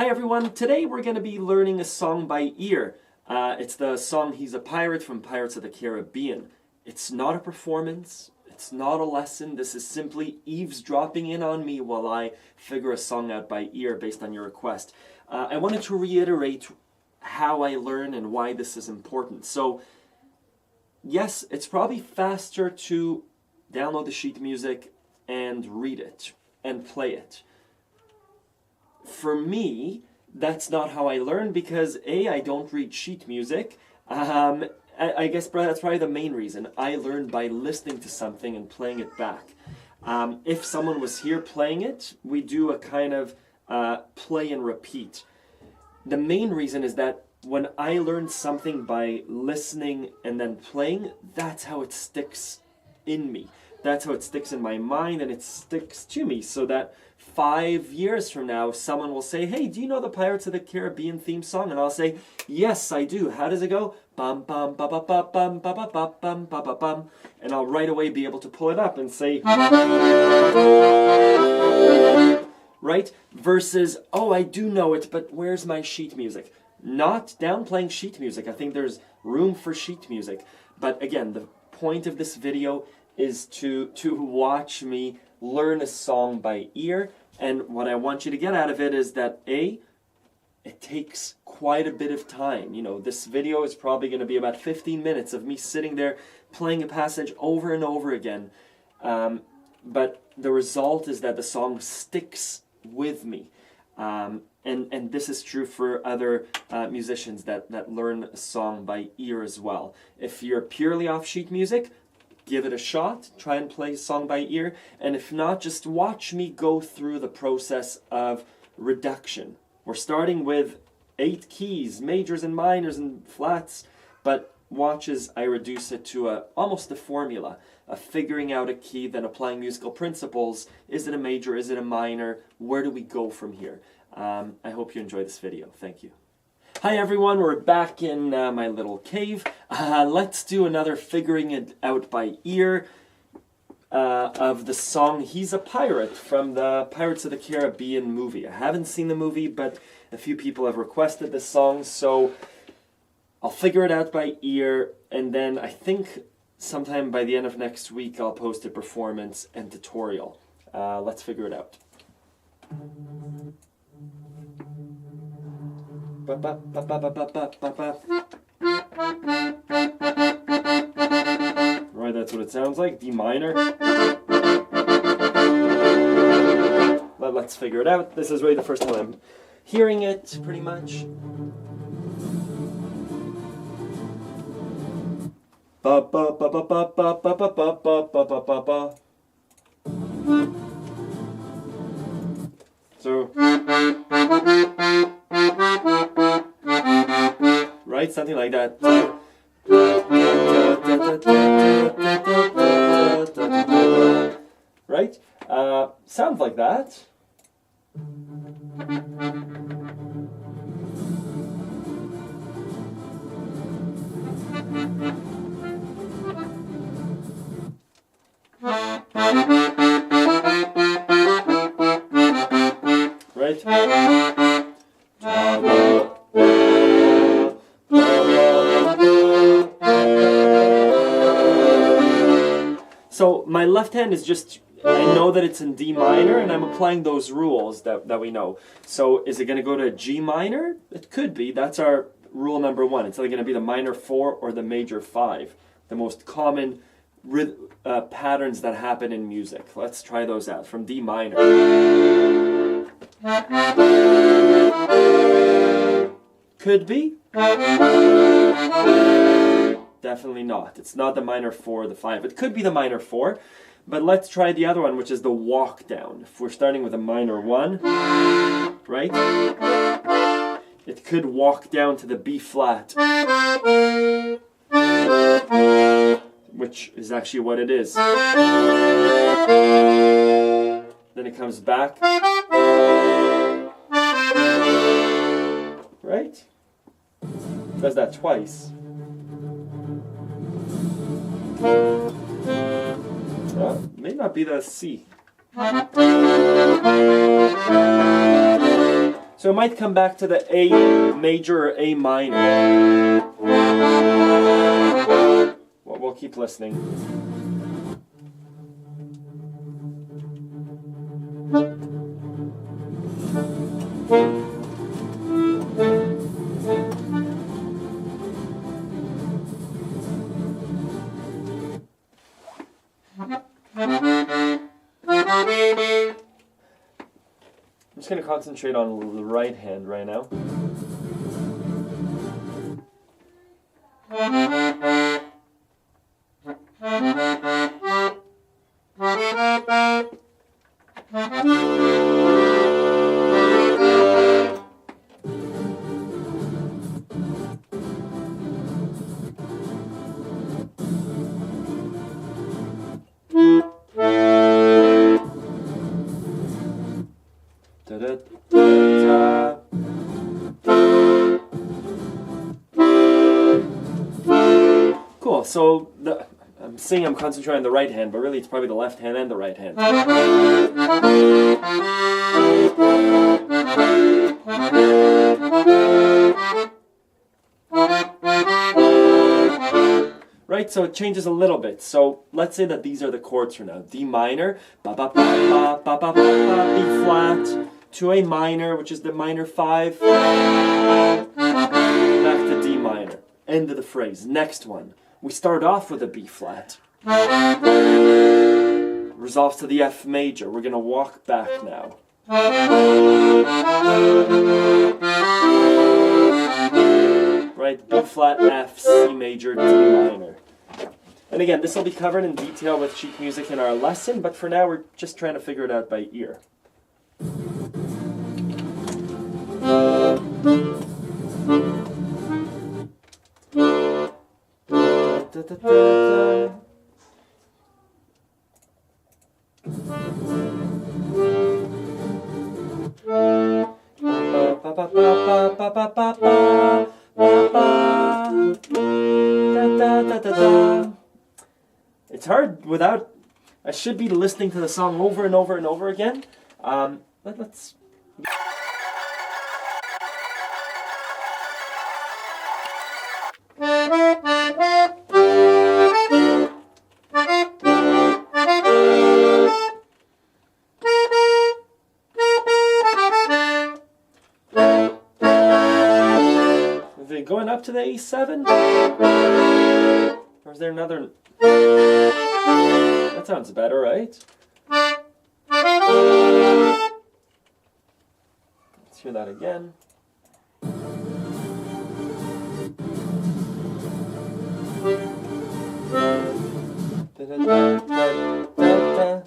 Hi everyone, today we're going to be learning a song by ear. It's the song He's a Pirate from Pirates of the Caribbean. It's not a performance, it's not a lesson, this is simply eavesdropping in on me while I figure a song out by ear based on your request. I wanted to reiterate how I learn and why this is important. So, yes, it's probably faster to download the sheet music and read it and play it. For me, that's not how I learn because A, I don't read sheet music. I guess that's probably the main reason. I learn by listening to something and playing it back. If someone was here playing it, we do a kind of play and repeat. The main reason is that when I learn something by listening and then playing, that's how it sticks in me. That's how it sticks in my mind and it sticks to me, so that 5 years from now, someone will say, hey, do you know the Pirates of the Caribbean theme song? And I'll say, yes, I do. How does it go? Bum, bum, ba, ba, ba, bum, ba, ba, ba, bum, ba, ba, bum. And I'll right away be able to pull it up and say, right? Versus, oh, I do know it, but where's my sheet music? Not downplaying sheet music. I think there's room for sheet music. But again, the point of this video is to watch me learn a song by ear, and what I want you to get out of it is that A, it takes quite a bit of time. You know, this video is probably going to be about 15 minutes of me sitting there playing a passage over and over again, but the result is that the song sticks with me, and this is true for other musicians that learn a song by ear as well. If you're purely off sheet music, give it a shot, try and play a song by ear, and if not, just watch me go through the process of reduction. We're starting with 8 keys, majors and minors and flats, but watch as I reduce it to almost a formula, of figuring out a key, then applying musical principles. Is it a major, is it a minor, where do we go from here? I hope you enjoy this video. Thank you. Hi everyone, we're back in my little cave. Let's do another figuring it out by ear of the song He's a Pirate from the Pirates of the Caribbean movie. I haven't seen the movie, but a few people have requested this song, so I'll figure it out by ear, and then I think sometime by the end of next week I'll post a performance and tutorial. Let's figure it out. Right, that's what it sounds like. D minor. Let's figure it out. This is really the first time I'm hearing it, pretty much. Ba ba ba ba ba ba ba ba ba ba ba ba ba. So, right, something like that. Right? Sounds like that. Right? So my left hand is just, I know that it's in D minor, and I'm applying those rules that we know. So is it going to go to G minor? It could be. That's our rule number 1. It's either going to be the minor 4 or the major 5. The most common patterns that happen in music. Let's try those out. From D minor. Could be. Definitely not. It's not the minor 4 or the 5. It could be the minor 4, but let's try the other one, which is the walk down. If we're starting with a minor 1, right? It could walk down to the B flat, which is actually what it is. Then it comes back, right? Does that twice. May not be the C. So it might come back to the A major or A minor. Well, we'll keep listening. I'm just going to concentrate on the right hand right now. Cool, so I'm saying I'm concentrating on the right hand, but really it's probably the left hand and the right hand. Right, so it changes a little bit. So let's say that these are the chords for now. D minor, ba ba ba ba ba ba ba, B flat, to A minor, which is the minor 5, back to D minor. End of the phrase. Next one. We start off with a B flat. Resolves to the F major. We're going to walk back now. Right, B flat, F, C major, D minor. And again, this will be covered in detail with sheet music in our lesson, but for now we're just trying to figure it out by ear. Da, da, da, da. Ba, ba, ba, ba, ba, ba, ba, ba. Da, da, da, da, da. It's hard without. I should be listening to the song over and over and over again. Let's. Going up to the A7? Or is there another? That sounds better, right? Let's hear that again. Da, da, da, da, da, da.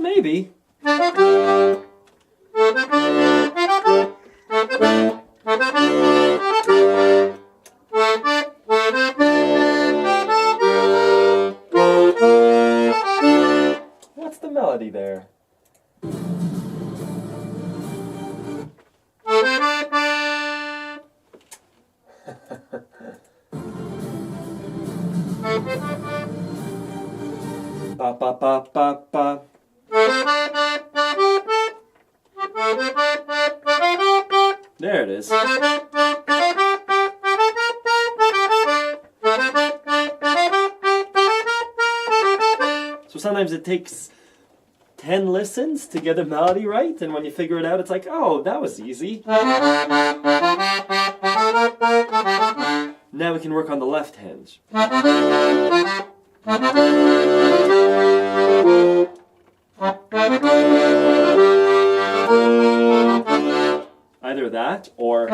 Maybe. What's the melody there? Ba ba ba ba ba. There it is. So sometimes it takes 10 listens to get a melody right, and when you figure it out, it's like, oh, that was easy. Now we can work on the left hand. Either that or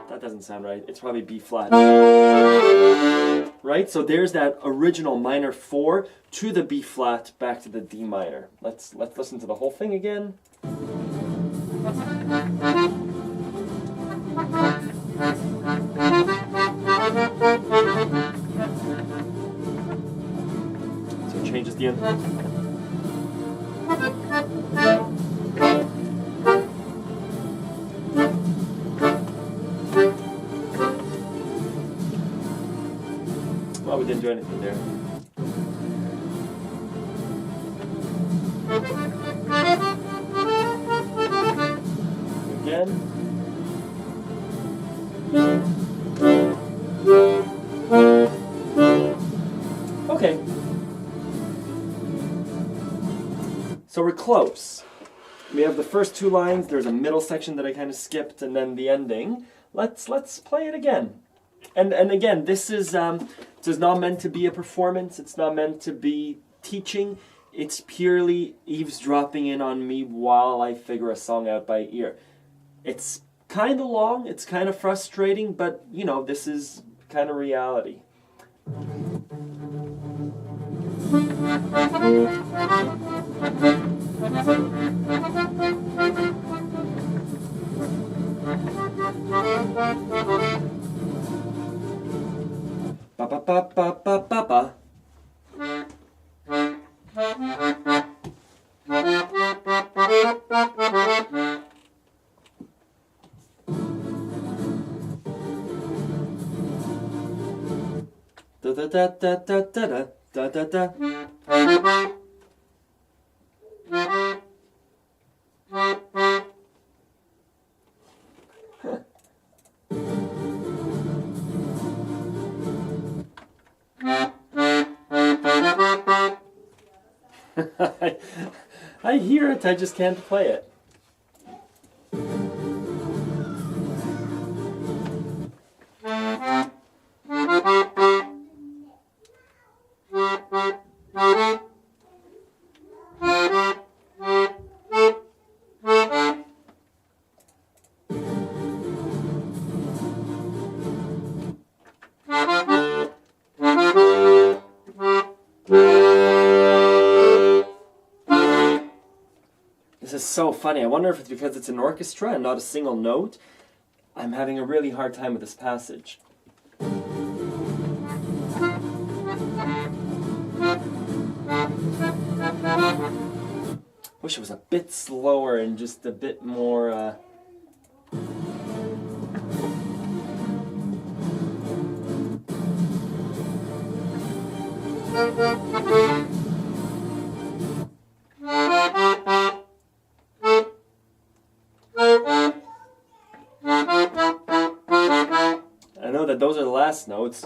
that doesn't sound right. It's probably B flat. Right? So there's that original minor 4 to the B flat back to the D minor. Let's listen to the whole thing again. So it changes the end. didn't do anything there. Again. Okay. So we're close. We have the first two lines, there's a middle section that I kind of skipped, and then the ending. Let's play it again. And again, this is not meant to be a performance, it's not meant to be teaching, it's purely eavesdropping in on me while I figure a song out by ear. It's kind of long, it's kind of frustrating, but you know, this is kind of reality. Ba ba ba ba ba ba ba. Da da da da da da da da da. I hear it, I just can't play it. This is so funny. I wonder if it's because it's an orchestra and not a single note. I'm having a really hard time with this passage. Wish it was a bit slower and just a bit more... I know that those are the last notes.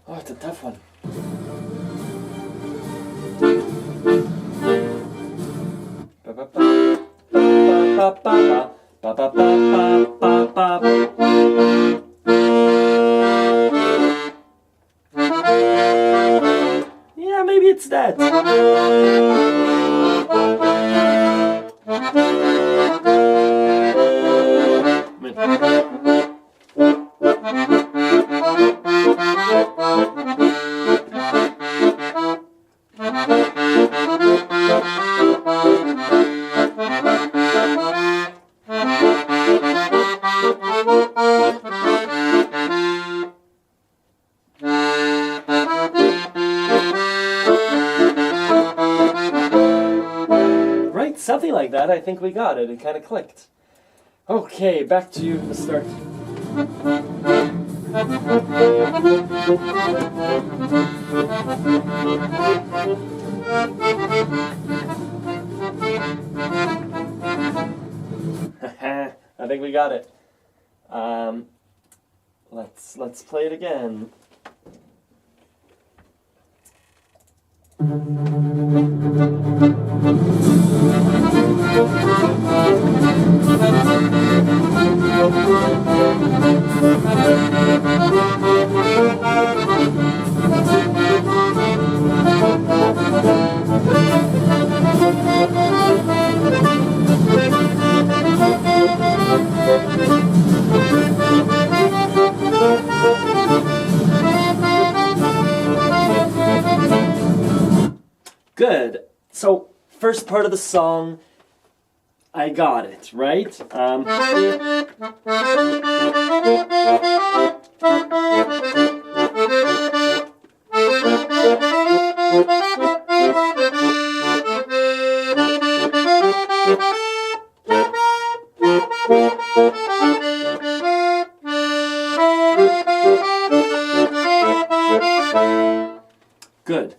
Oh, it's a tough one. Yeah, maybe it's that. Right, something like that. I think we got it. It kind of clicked. Okay, back to the start. I think we got it. Let's play it again. Good. So, first part of the song, I got it, right? Good.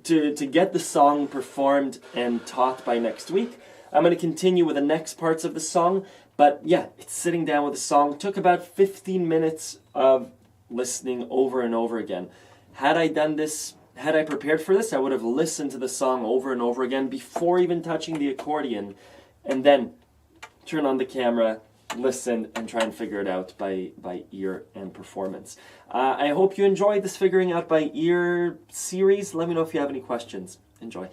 To get the song performed and taught by next week, I'm going to continue with the next parts of the song. But yeah, it's sitting down with the song. Took about 15 minutes of listening over and over again. Had I prepared for this, I would have listened to the song over and over again before even touching the accordion, and then turn on the camera, listen, and try and figure it out by ear and performance. I hope you enjoyed this Figuring Out by Ear series. Let me know if you have any questions. Enjoy.